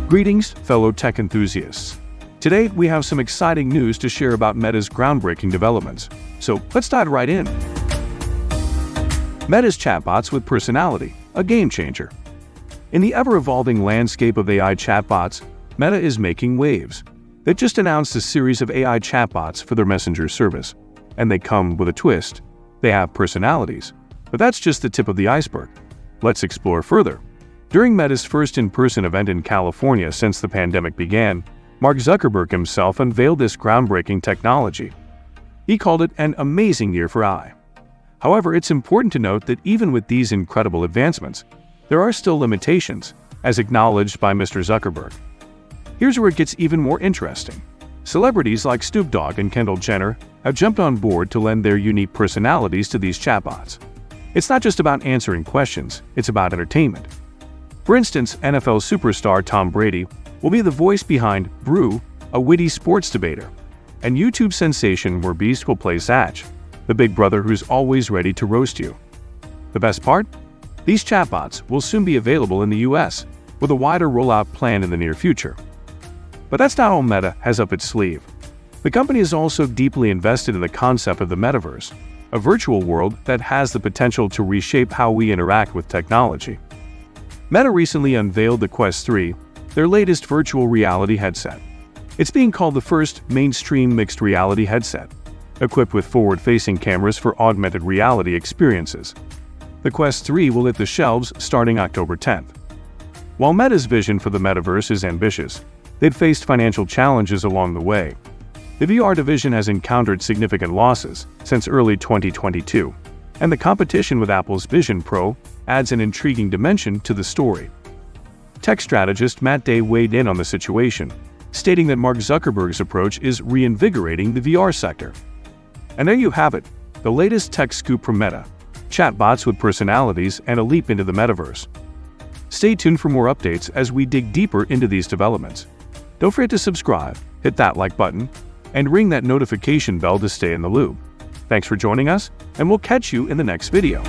Greetings, fellow tech enthusiasts. Today, we have some exciting news to share about Meta's groundbreaking developments. So let's dive right in. Meta's chatbots with personality, a game changer. In the ever-evolving landscape of AI chatbots, Meta is making waves. They just announced a series of AI chatbots for their Messenger service, and they come with a twist. They have personalities. But that's just the tip of the iceberg. Let's explore further. During Meta's first in-person event in California since the pandemic began, Mark Zuckerberg himself unveiled this groundbreaking technology. He called it an amazing year for AI. However, it's important to note that even with these incredible advancements, there are still limitations, as acknowledged by Mr. Zuckerberg. Here's where it gets even more interesting. Celebrities like Snoop Dogg and Kendall Jenner have jumped on board to lend their unique personalities to these chatbots. It's not just about answering questions, it's about entertainment. For instance, NFL superstar Tom Brady will be the voice behind Brew, a witty sports debater, and YouTube sensation Beast will play Satch, the big brother who's always ready to roast you. The best part? These chatbots will soon be available in the US, with a wider rollout planned in the near future. But that's not all Meta has up its sleeve. The company is also deeply invested in the concept of the metaverse, a virtual world that has the potential to reshape how we interact with technology. Meta recently unveiled the Quest 3, their latest virtual reality headset. It's being called the first mainstream mixed reality headset, equipped with forward-facing cameras for augmented reality experiences. The Quest 3 will hit the shelves starting October 10th. While Meta's vision for the metaverse is ambitious, they've faced financial challenges along the way. The VR division has encountered significant losses since early 2022, and the competition with Apple's Vision Pro adds an intriguing dimension to the story. Tech strategist Matt Day weighed in on the situation, stating that Mark Zuckerberg's approach is reinvigorating the VR sector. And there you have it, the latest tech scoop from Meta, chatbots with personalities and a leap into the metaverse. Stay tuned for more updates as we dig deeper into these developments. Don't forget to subscribe, hit that like button, and ring that notification bell to stay in the loop. Thanks for joining us, and we'll catch you in the next video.